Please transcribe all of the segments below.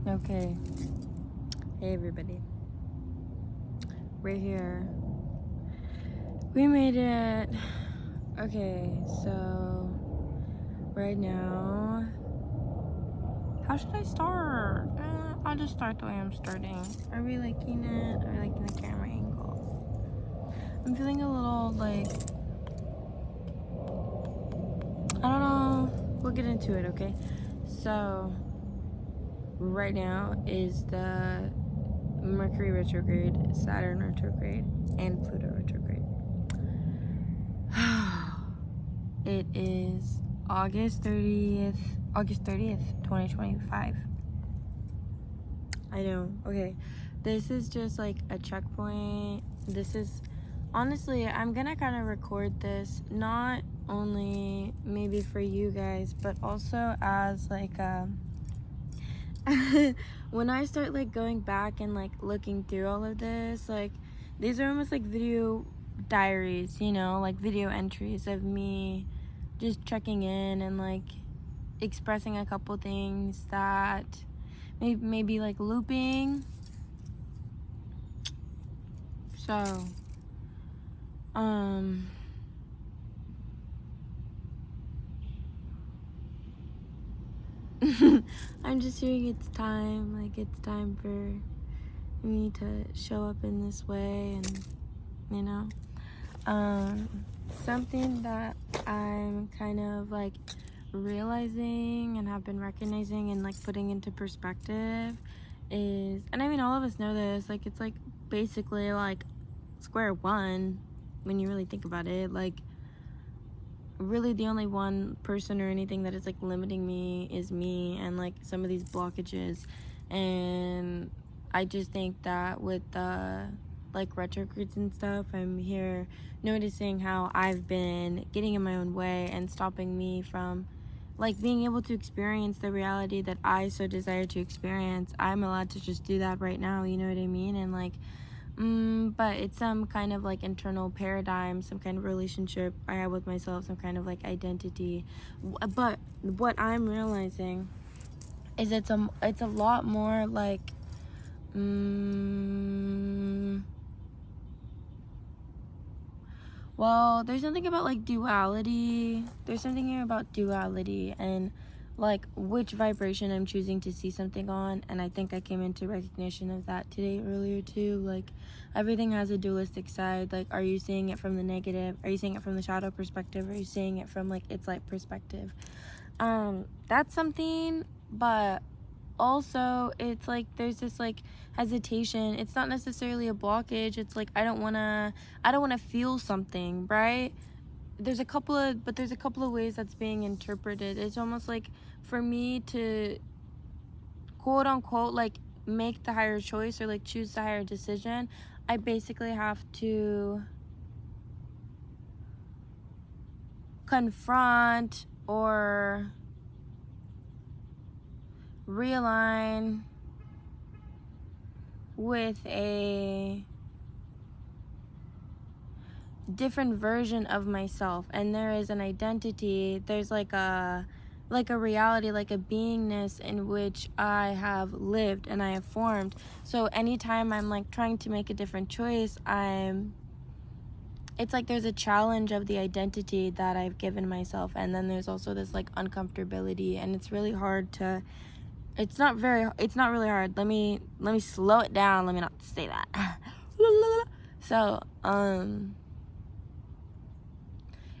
Okay. Hey everybody. We're here. We made it. Okay, so right now, how should I start? I'll just start the way I'm starting. Are we liking it? Are we liking the camera angle? I'm feeling a little like, I don't know. We'll get into it, okay? So right now is the Mercury retrograde, Saturn retrograde, and Pluto retrograde. It is August 30th, 2025. I know. Okay. This is just like a checkpoint. This is honestly, I'm gonna kind of record this not only maybe for you guys, but also as like when I start like going back and like looking through all of this, like these are almost like video diaries, like video entries of me just checking in and like expressing a couple things that maybe like looping. So I'm just hearing it's time, like it's time for me to show up in this way, and something that I'm kind of like realizing and have been recognizing and like putting into perspective is, and I mean all of us know this, like it's like basically like square one when you really think about it. Like really the only one person or anything that is like limiting me is me and like some of these blockages. And I just think that with the like retrogrades and stuff, I'm here noticing how I've been getting in my own way and stopping me from like being able to experience the reality that I so desire to experience. I'm allowed to just do that right now, you know what I mean? And like but it's some kind of like internal paradigm, some kind of relationship I have with myself, some kind of like identity. But what I'm realizing is it's a lot more like well, there's something about like duality. There's something here about duality and like which vibration I'm choosing to see something on. And I think I came into recognition of that today earlier too. Like everything has a dualistic side. Like, are you seeing it from the negative? Are you seeing it from the shadow perspective? Are you seeing it from like its light perspective? That's something, but also it's like there's this like hesitation. It's not necessarily a blockage. It's like I don't want to feel something, right? There's a couple of ways that's being interpreted. It's almost like for me to quote unquote like make the higher choice or like choose the higher decision, I basically have to confront or realign with a different version of myself. And there is an identity, there's like a reality, like a beingness in which I have lived and I have formed. So anytime I'm like trying to make a different choice, it's like there's a challenge of the identity that I've given myself, and then there's also this like uncomfortability, and it's really hard to it's not really hard. Let me slow it down. Let me not say that. So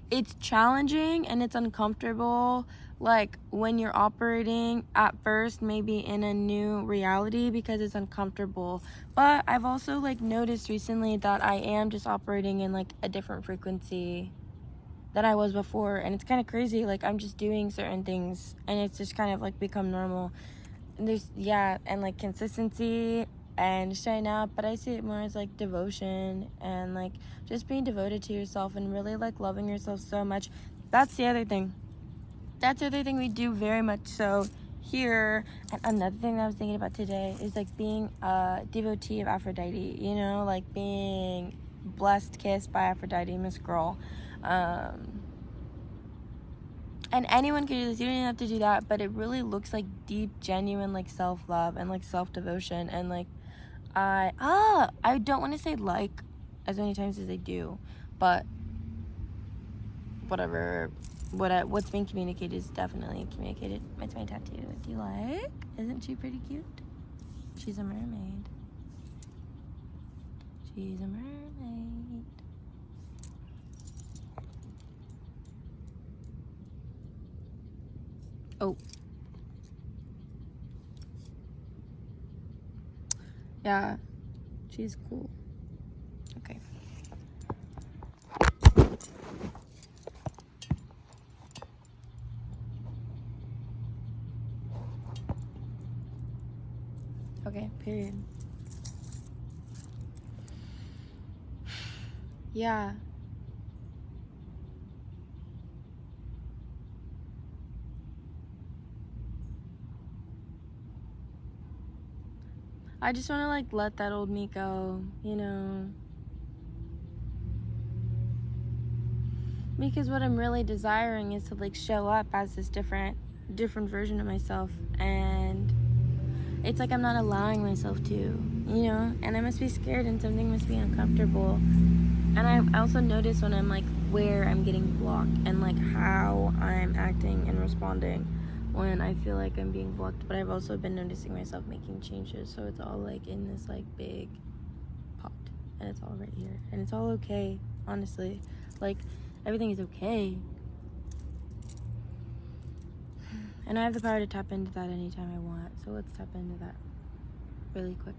it's challenging and it's uncomfortable, like when you're operating at first maybe in a new reality, because it's uncomfortable. But I've also like noticed recently that I am just operating in like a different frequency than I was before, and it's kind of crazy. Like I'm just doing certain things and it's just kind of like become normal. And there's and like consistency and showing up, but I see it more as like devotion and like just being devoted to yourself and really like loving yourself so much. That's the other thing we do very much so here. And another thing that I was thinking about today is like being a devotee of Aphrodite, like being blessed, kissed by Aphrodite, Miss Girl. And And anyone can do this. You don't even have to do that. But it really looks like deep, genuine, like, self-love and, like, self-devotion. And, like, I don't want to say like as many times as I do. But whatever. What's being communicated is definitely communicated. It's my tattoo. Do you like? Isn't she pretty cute? She's a mermaid. She's a mermaid. Oh. Yeah. She's cool. Okay. Okay, period. Yeah. I just want to, like, let that old me go, you know. Because what I'm really desiring is to, like, show up as this different version of myself. And it's like I'm not allowing myself to, you know. And I must be scared and something must be uncomfortable. And I also notice when I'm, like, where I'm getting blocked and, like, how I'm acting and responding when I feel like I'm being blocked. But I've also been noticing myself making changes. So it's all, like, in this, like, big pot. And it's all right here. And it's all okay, honestly. Like, everything is okay. And I have the power to tap into that anytime I want. So let's tap into that really quick.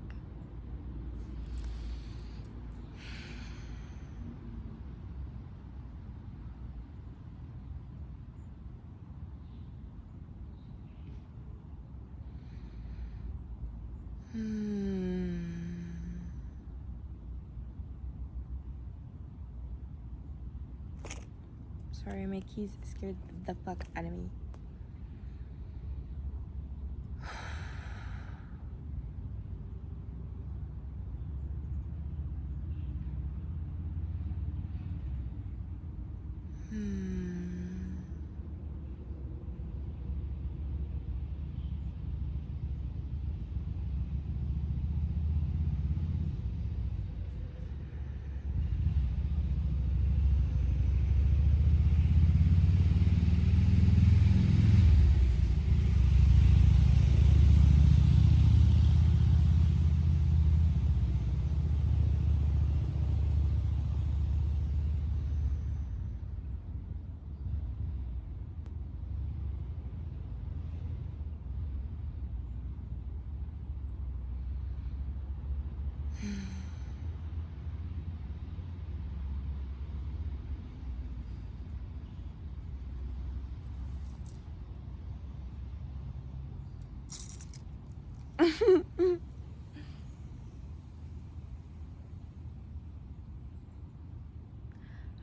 Sorry, my keys scared the fuck out of me.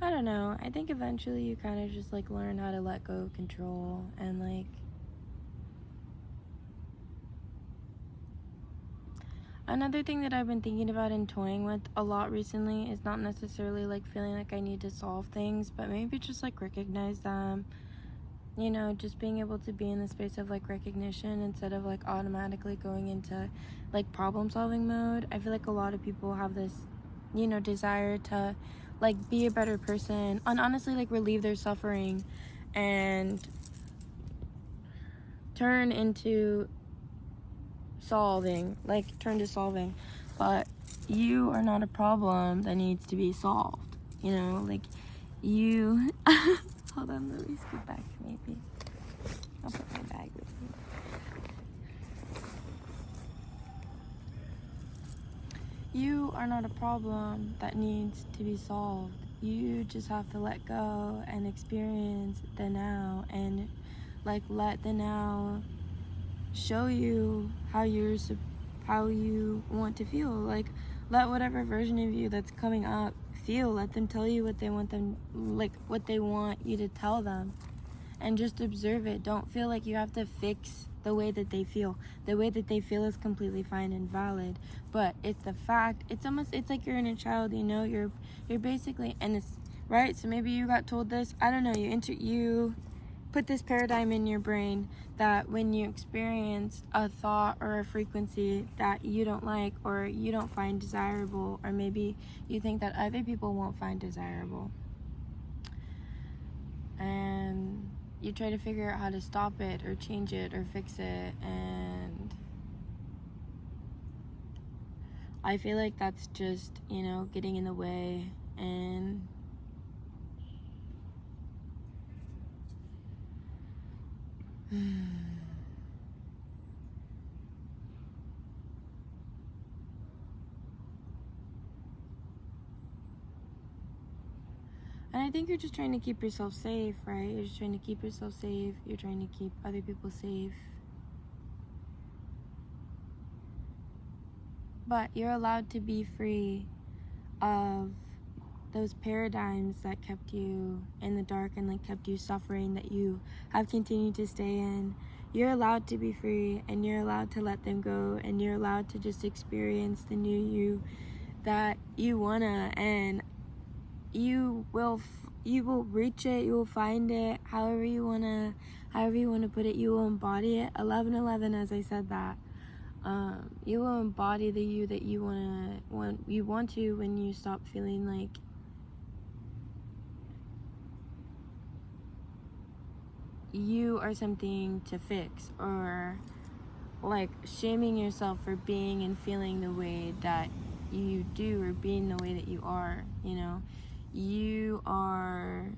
I don't know. I think eventually you kind of just, like, learn how to let go of control. And, like, another thing that I've been thinking about and toying with a lot recently is not necessarily, like, feeling like I need to solve things, but maybe just, like, recognize them. You know, just being able to be in the space of, like, recognition instead of, like, automatically going into, like, problem solving mode. I feel like a lot of people have this, you know, desire to, like, be a better person and honestly, like, relieve their suffering and turn to solving. But you are not a problem that needs to be solved, you know. Like, you hold on, let me scoot back maybe. I'll put my bag with me. You are not a problem that needs to be solved. You just have to let go and experience the now and, like, let the now show you how you want to feel. Like, let whatever version of you that's coming up feel. Let them tell you what they want you to tell them. And just observe it. Don't feel like you have to fix the way that they feel. The way that they feel is completely fine and valid. But it's the fact. It's like you're in a child, you know. You're basically, and it's right. So maybe you got told this. I don't know. You put this paradigm in your brain that when you experience a thought or a frequency that you don't like or you don't find desirable, or maybe you think that other people won't find desirable, and you try to figure out how to stop it or change it or fix it, and I feel like that's just, getting in the way. And and I think you're just trying to keep yourself safe, right? You're just trying to keep yourself safe. You're trying to keep other people safe. But you're allowed to be free of those paradigms that kept you in the dark and like kept you suffering, that you have continued to stay in. You're allowed to be free, and you're allowed to let them go, and you're allowed to just experience the new you that you wanna, and you will reach it, you will find it, however you wanna put it. You will embody it. 11:11, as I said that. You will embody the you that you want to when you stop feeling like you are something to fix, or like shaming yourself for being and feeling the way that you do, or being the way that you are. You are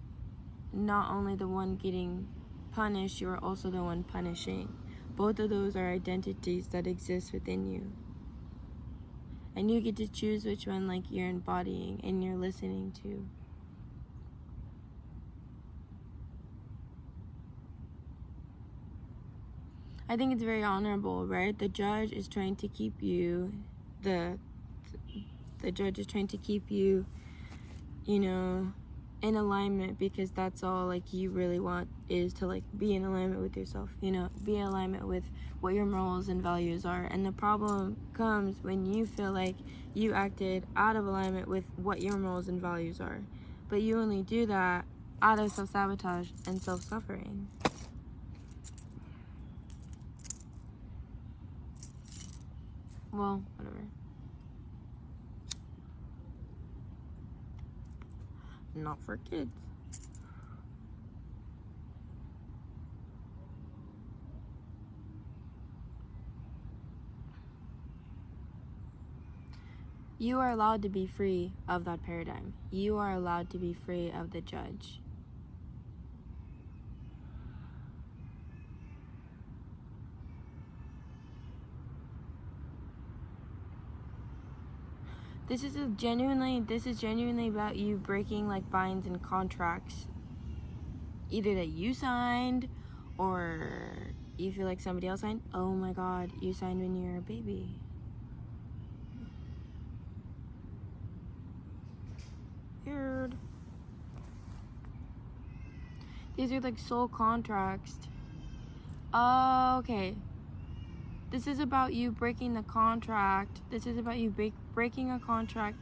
not only the one getting punished, you are also the one punishing. Both of those are identities that exist within you, and you get to choose which one like you're embodying and you're listening to. I think it's very honorable, right? The judge is trying to keep you, the judge is trying to keep you, in alignment, because that's all like you really want, is to like be in alignment with yourself, be in alignment with what your morals and values are. And the problem comes when you feel like you acted out of alignment with what your morals and values are, but you only do that out of self-sabotage and self-suffering. Well, whatever. Not for kids. You are allowed to be free of that paradigm. You are allowed to be free of the judge. This is genuinely about you breaking like binds and contracts, either that you signed or you feel like somebody else signed. Oh my God, you signed when you were a baby. Weird. These are like soul contracts. Oh, okay. This is about you breaking the contract. This is about you breaking a contract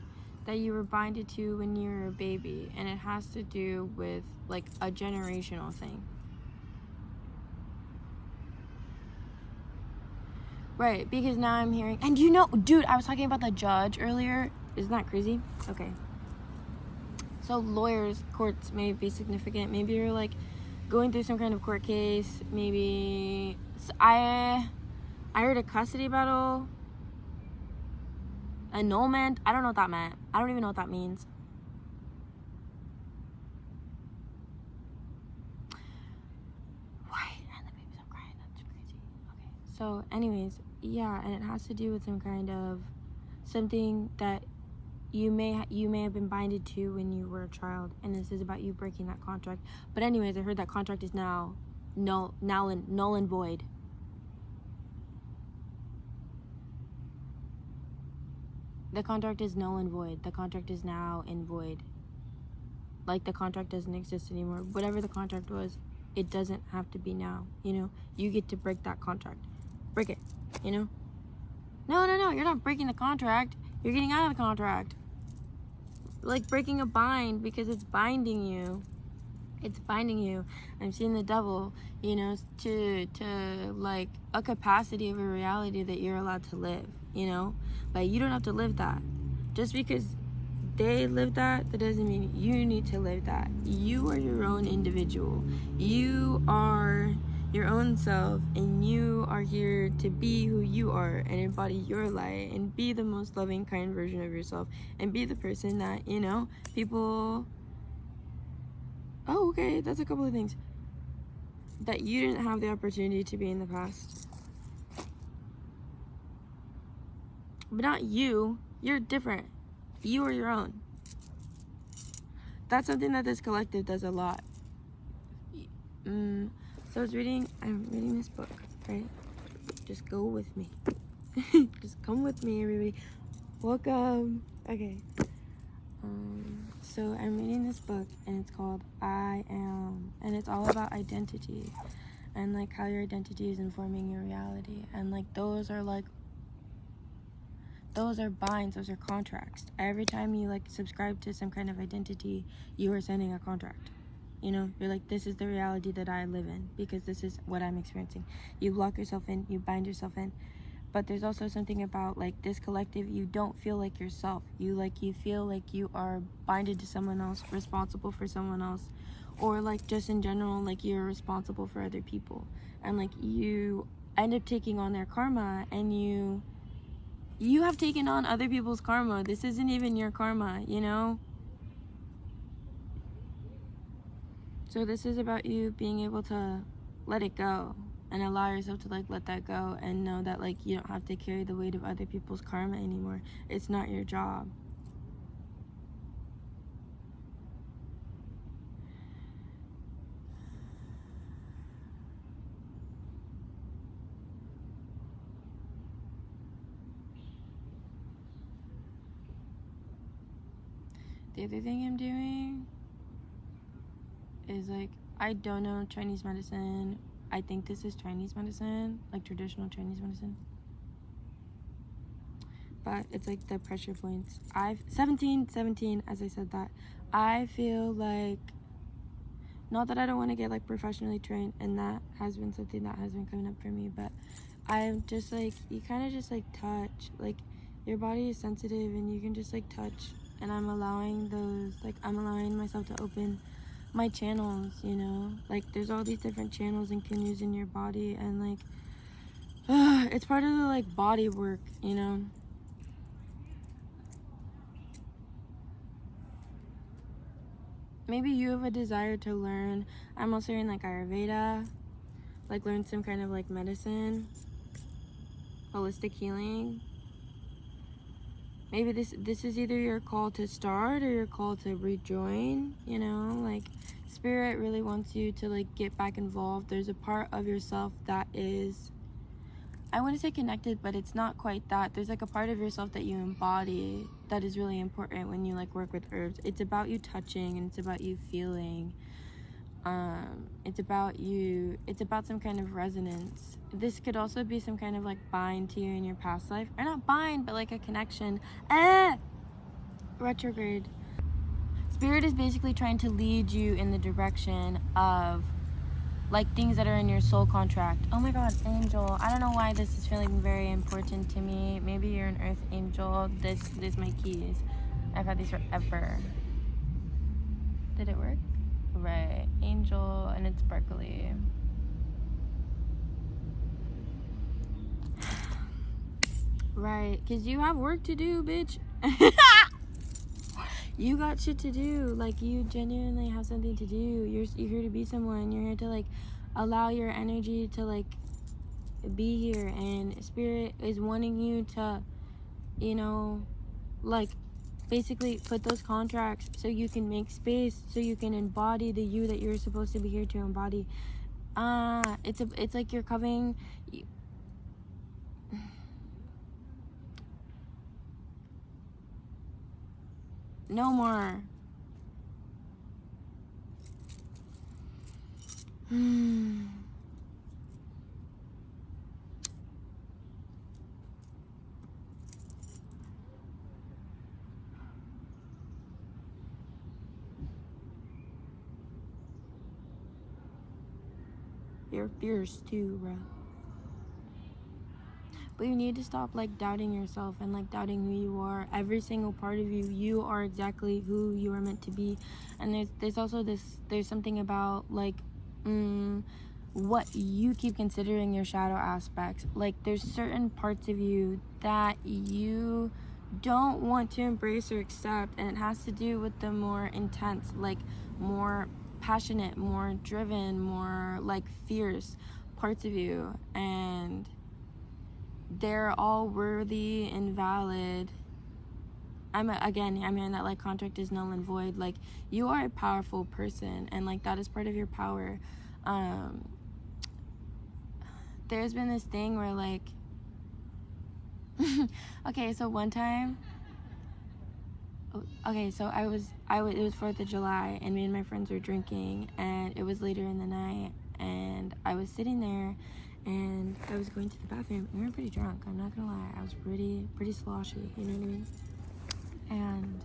that you were binded to when you were a baby. And it has to do with like a generational thing. Right, because now I'm hearing, and dude, I was talking about the judge earlier. Isn't that crazy? Okay. So lawyers, courts may be significant. Maybe you're like going through some kind of court case. Maybe I heard a custody battle, annulment. I don't know what that meant. I don't even know what that means. Right, and the babies are crying. That's crazy. Okay. So, anyways, yeah, and it has to do with some kind of something that you may have been binded to when you were a child, and this is about you breaking that contract. But anyways, I heard that contract is now null and void. The contract is null and void. The contract is now in void. Like the contract doesn't exist anymore. Whatever the contract was, it doesn't have to be now. You get to break that contract. Break it. No, you're not breaking the contract. You're getting out of the contract. Like breaking a bind because it's binding you. It's binding you. I'm seeing the devil, you know, to like a capacity of a reality that you're allowed to live, you know? Like, you don't have to live that. Just because they live that doesn't mean you need to live that. You are your own individual. You are your own self, and you are here to be who you are and embody your light and be the most loving, kind version of yourself, and be the person that, you know, people... Oh, okay, that's a couple of things that you didn't have the opportunity to be in the past. But not you. You're different. You are your own. That's something that this collective does a lot. So I'm reading this book, right? Just go with me. Just come with me, everybody. Welcome. Okay. So I'm reading this book, and it's called I Am, and it's all about identity, and like how your identity is informing your reality, and like those are binds, those are contracts. Every time you like subscribe to some kind of identity, you are sending a contract. You know, you're like, this is the reality that I live in because this is what I'm experiencing. You lock yourself in, you bind yourself in. But there's also something about like this collective, you don't feel like yourself. You feel like you are binded to someone else, responsible for someone else, or like just in general, like you're responsible for other people. And like you end up taking on their karma, and you have taken on other people's karma. This isn't even your karma, you know? So this is about you being able to let it go and allow yourself to like let that go and know that like you don't have to carry the weight of other people's karma anymore. It's not your job. The other thing I'm doing is like, I don't know Chinese medicine. I think this is Chinese medicine, like traditional Chinese medicine. But it's like the pressure points. 17, as I said that. I feel like, not that I don't want to get like professionally trained, and that has been something that has been coming up for me, but I'm just like, you kind of just like touch, like your body is sensitive and you can just like touch, and I'm allowing myself to open my channels, you know, like there's all these different channels and canoes in your body, and like it's part of the like body work, you know. Maybe you have a desire to learn. I'm also in like Ayurveda, like learn some kind of like medicine, holistic healing. Maybe this is either your call to start or your call to rejoin, you know, like spirit really wants you to like get back involved. There's a part of yourself that is, I want to say connected, but it's not quite that. There's like a part of yourself that you embody that is really important when you like work with herbs. It's about you touching, and it's about you feeling. It's about some kind of resonance. This could also be some kind of like bind to you in your past life, or not bind, but like a connection. Retrograde. Spirit is basically trying to lead you in the direction of like things that are in your soul contract. Oh my god, angel. I don't know why this is feeling very important to me. Maybe you're an earth angel. This my keys. I've had these forever. Did it work? Right. Angel, and it's sparkly. Right, because you have work to do, bitch. You got shit to do. Like, you genuinely have something to do. You're here to be someone. You're here to like allow your energy to like be here, and spirit is wanting you to, you know, like basically put those contracts so you can make space, so you can embody the you that you're supposed to be here to embody. It's like you're coming. No more. They're fierce too, bro. But you need to stop like doubting yourself and like doubting who you are. Every single part of you, you are exactly who you are meant to be. And there's also there's something about like what you keep considering your shadow aspects. Like there's certain parts of you that you don't want to embrace or accept, and it has to do with the more intense, like more passionate, more driven, more like fierce parts of you. And they're all worthy and valid. I'm hearing that like contract is null and void. Like you are a powerful person, and like that is part of your power. There's been this thing where like okay, so one time so it was 4th of July, and me and my friends were drinking, and it was later in the night, and I was sitting there and I was going to the bathroom, and we were pretty drunk, I'm not gonna lie. I was pretty sloshy, you know what I mean? And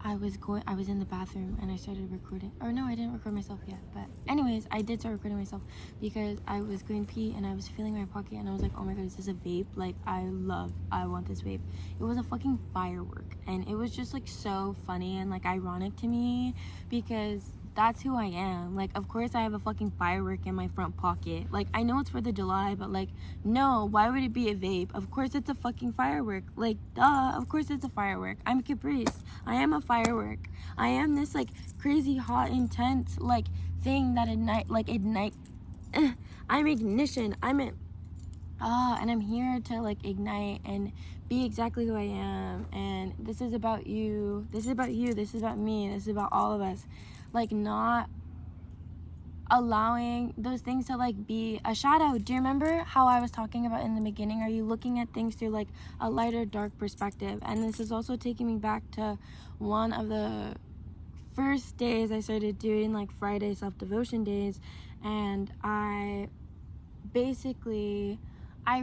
I was in the bathroom and I started recording. Or no, I didn't record myself yet. But anyways, I did start recording myself because I was going to pee and I was feeling my pocket and I was like, oh my god, is this a vape? Like, I want this vape. It was a fucking firework. And it was just like so funny and like ironic to me because that's who I am. Like, of course I have a fucking firework in my front pocket. Like, I know it's 4th of July, but like, no, why would it be a vape? Of course it's a fucking firework. Like, duh, of course it's a firework. I'm Caprice. I am a firework. I am this like crazy hot, intense like thing that ignite. I'm ignition. And I'm here to like ignite and be exactly who I am. And this is about you. This is about you. This is about me. This is about all of us. Like, not allowing those things to like be a shadow. Do you remember how I was talking about in the beginning? Are you looking at things through like a lighter, dark perspective? And this is also taking me back to one of the first days I started doing like Friday self-devotion days, and I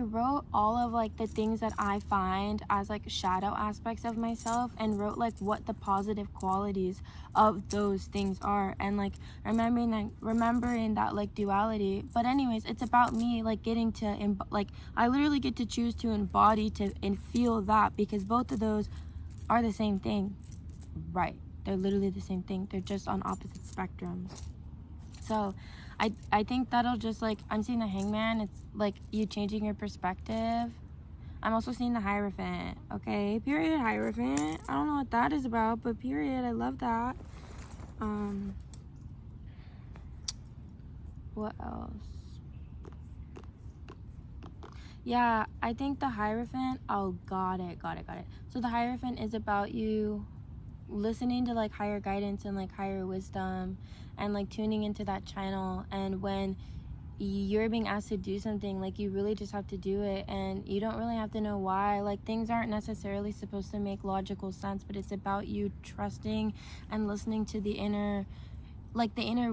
wrote all of like the things that I find as like shadow aspects of myself, and wrote like what the positive qualities of those things are, and like remembering that like duality. But anyways, it's about me like getting to I literally get to choose to embody and feel that, because both of those are the same thing, right? They're literally the same thing. They're just on opposite spectrums. So I think that'll just like, I'm seeing the Hangman. It's like you changing your perspective. I'm also seeing the Hierophant. Okay, period. Hierophant. I don't know what that is about, but period. I love that. What else? Yeah, I think the Hierophant. Oh, got it. So the Hierophant is about you listening to like higher guidance and like higher wisdom, and like tuning into that channel. And when you're being asked to do something, like you really just have to do it, and you don't really have to know why. Like, things aren't necessarily supposed to make logical sense, but it's about you trusting and listening to the inner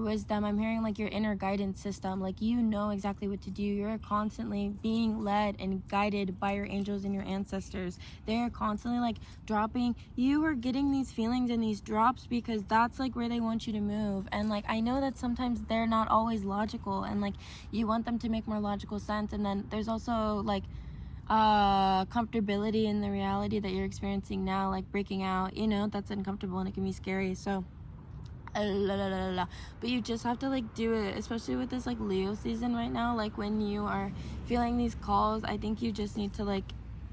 wisdom. I'm hearing like your inner guidance system. Like, you know exactly what to do. You're constantly being led and guided by your angels and your ancestors. They're constantly like dropping. You are getting these feelings and these drops because that's like where they want you to move. And like, I know that sometimes they're not always logical, and like you want them to make more logical sense. And then there's also like comfortability in the reality that you're experiencing now, like breaking out, that's uncomfortable and it can be scary. So but you just have to like do it, especially with this like Leo season right now. Like, when you are feeling these calls, I think you just need to like,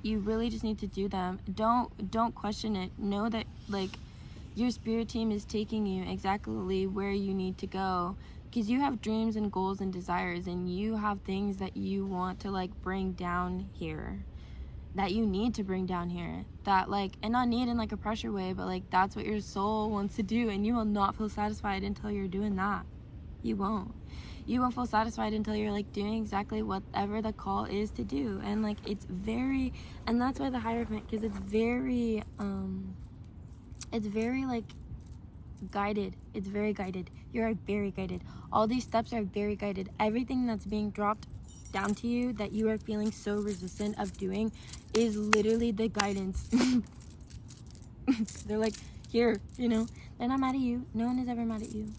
you really just need to do them. Don't question it. Know that like your spirit team is taking you exactly where you need to go, because you have dreams and goals and desires, and you have things that you want to like bring down here, that you need to bring down here, that like, and not need in like a pressure way, but like that's what your soul wants to do. And you will not feel satisfied until you're doing that. You won't feel satisfied until you're like doing exactly whatever the call is to do. And like, it's very, and that's why the Hierophant, because it's very like guided. It's very guided. You're very guided. All these steps are very guided. Everything that's being dropped down to you that you are feeling so resistant of doing is literally the guidance. They're like, here, they're not mad at you. No one is ever mad at you.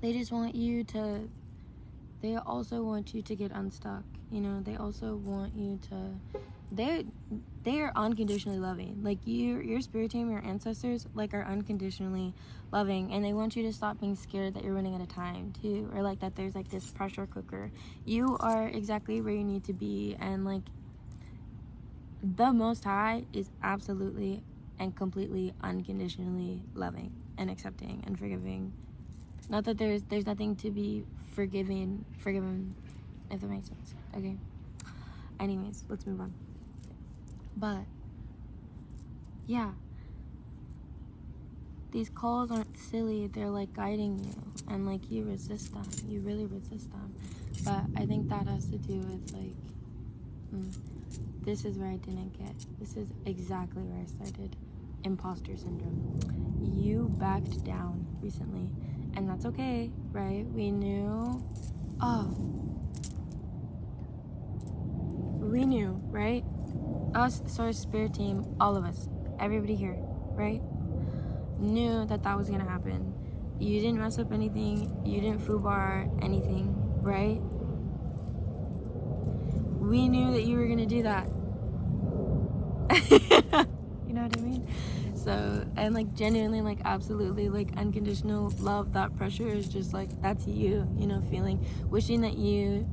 they just want you to, they also want you to get unstuck, you know. They also want you to, they are unconditionally loving. Like your spirit team, your ancestors, like, are unconditionally loving, and they want you to stop being scared that you're running out of time too, or like that there's like this pressure cooker. You are exactly where you need to be, and like the Most High is absolutely and completely unconditionally loving and accepting and forgiving. Not that there's nothing to be forgiven, if that makes sense. Okay. Anyways, let's move on. But yeah, these calls aren't silly. They're like guiding you, and like you resist them. You really resist them. But I think that has to do with like, this is where I didn't get. This is exactly where I started. Imposter syndrome. You backed down recently, and that's okay, right? We knew. We knew, right? Us, Source Spirit Team, all of us, everybody here, right? Knew that that was gonna happen. You didn't mess up anything. You didn't foobar anything, right? We knew that you were gonna do that. You know what I mean? So, and like genuinely, like absolutely, like unconditional love, that pressure is just like, that's you, you know, feeling, wishing that you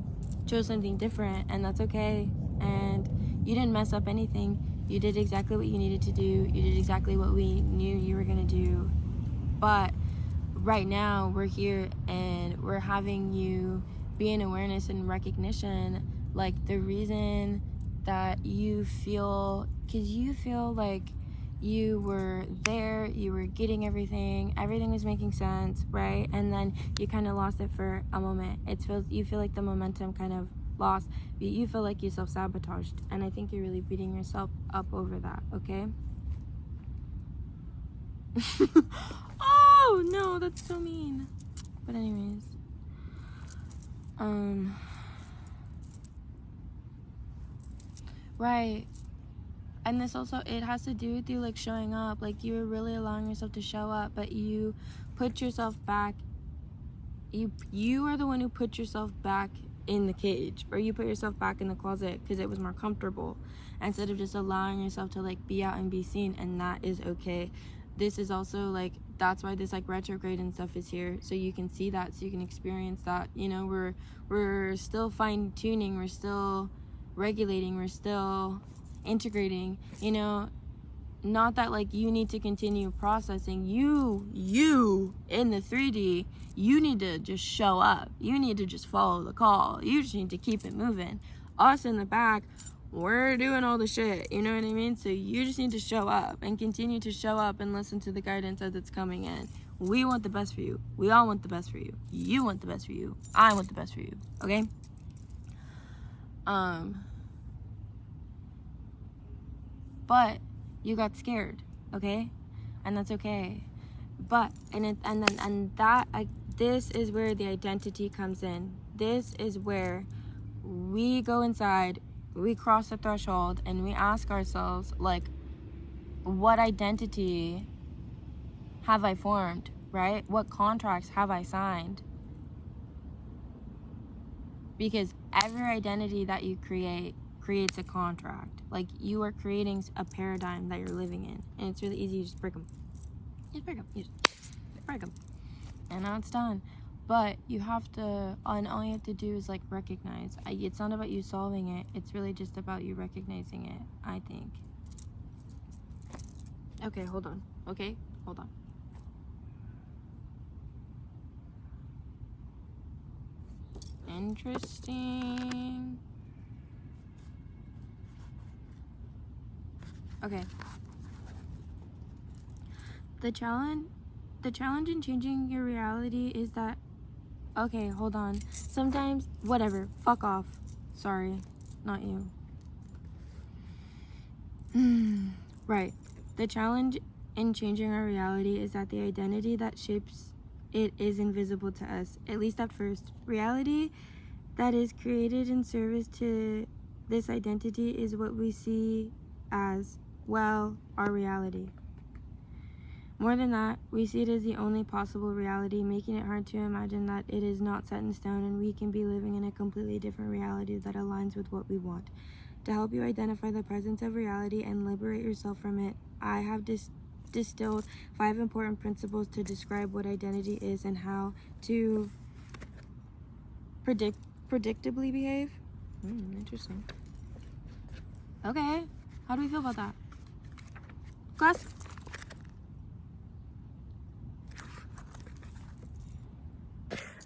chose something different, and that's okay. And you didn't mess up anything. You did exactly what you needed to do. You did exactly what we knew you were gonna do. But right now, we're here and we're having you be in awareness and recognition, like the reason that you feel, because you feel like you were there, you were getting everything was making sense, right? And then you kind of lost it for a moment. You feel like the momentum kind of lost. You feel like you self-sabotaged, and I think you're really beating yourself up over that, okay? Oh no, that's so mean. But anyways, right. And this also, it has to do with you like showing up. Like you were really allowing yourself to show up, but you put yourself back. You are the one who put yourself back in the cage, or you put yourself back in the closet because it was more comfortable, instead of just allowing yourself to like be out and be seen. And that is okay. This is also like, that's why this like retrograde and stuff is here, so you can see that, so you can experience that. You know, we're still fine tuning, we're still regulating, we're still integrating, you know. Not that like you need to continue processing. You in the 3D, you need to just show up. You need to just follow the call. You just need to keep it moving. Us in the back, we're doing all the shit, you know what I mean? So you just need to show up and continue to show up and listen to the guidance as it's coming in. We want the best for you. We all want the best for you. You want the best for you. I want the best for you. Okay? But you got scared, okay? And that's okay. But this is where the identity comes in. This is where we go inside, we cross the threshold, and we ask ourselves, like, what identity have I formed, right? What contracts have I signed? Because every identity that you creates a contract. Like, you are creating a paradigm that you're living in, and it's really easy. You just break them. You just break them, and now it's done. But you have to, and all you have to do is like recognize. It's not about you solving it. It's really just about you recognizing it, I think. Okay, hold on. Okay, hold on. Interesting. Okay. The challenge in changing your reality is that, okay, hold on. Sometimes, whatever, fuck off. Sorry, not you. Right. The challenge in changing our reality is that the identity that shapes it is invisible to us, at least at first. Reality that is created in service to this identity is what we see as, well, our reality. More than that, we see it as the only possible reality, making it hard to imagine that it is not set in stone and we can be living in a completely different reality that aligns with what we want. To help you identify the presence of reality and liberate yourself from it, I have distilled 5 important principles to describe what identity is and how to predictably behave. Interesting. Okay, how do we feel about that? Class?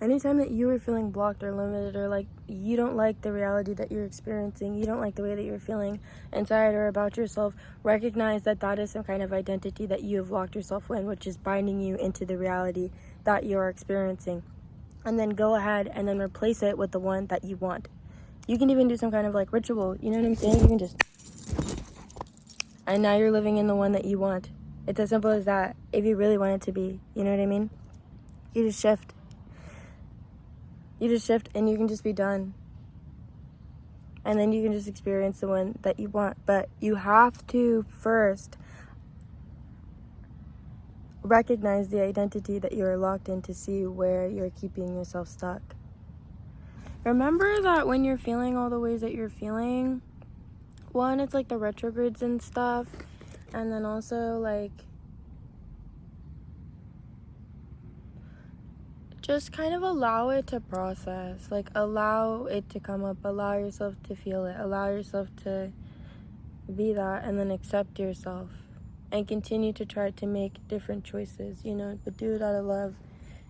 Anytime that you are feeling blocked or limited, or like you don't like the reality that you're experiencing, you don't like the way that you're feeling inside or about yourself, recognize that that is some kind of identity that you have locked yourself in, which is binding you into the reality that you're experiencing. And then go ahead and then replace it with the one that you want. You can even do some kind of like ritual, you know what I'm saying? You can just, and now you're living in the one that you want. It's as simple as that. If you really want it to be, you know what I mean? You just shift. You just shift and you can just be done. And then you can just experience the one that you want. But you have to first recognize the identity that you're locked in to see where you're keeping yourself stuck. Remember that when you're feeling all the ways that you're feeling, one, it's like the retrogrades and stuff. And then also like just kind of allow it to process, like allow it to come up, allow yourself to feel it, allow yourself to be that, and then accept yourself and continue to try to make different choices, you know, but do it out of love.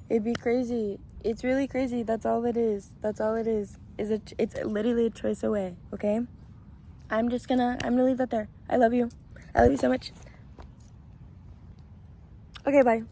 It'd be crazy. It's really crazy. That's all it is. That's all it is it's literally a choice away. Okay, I'm gonna leave that there. I love you so much. Okay, bye.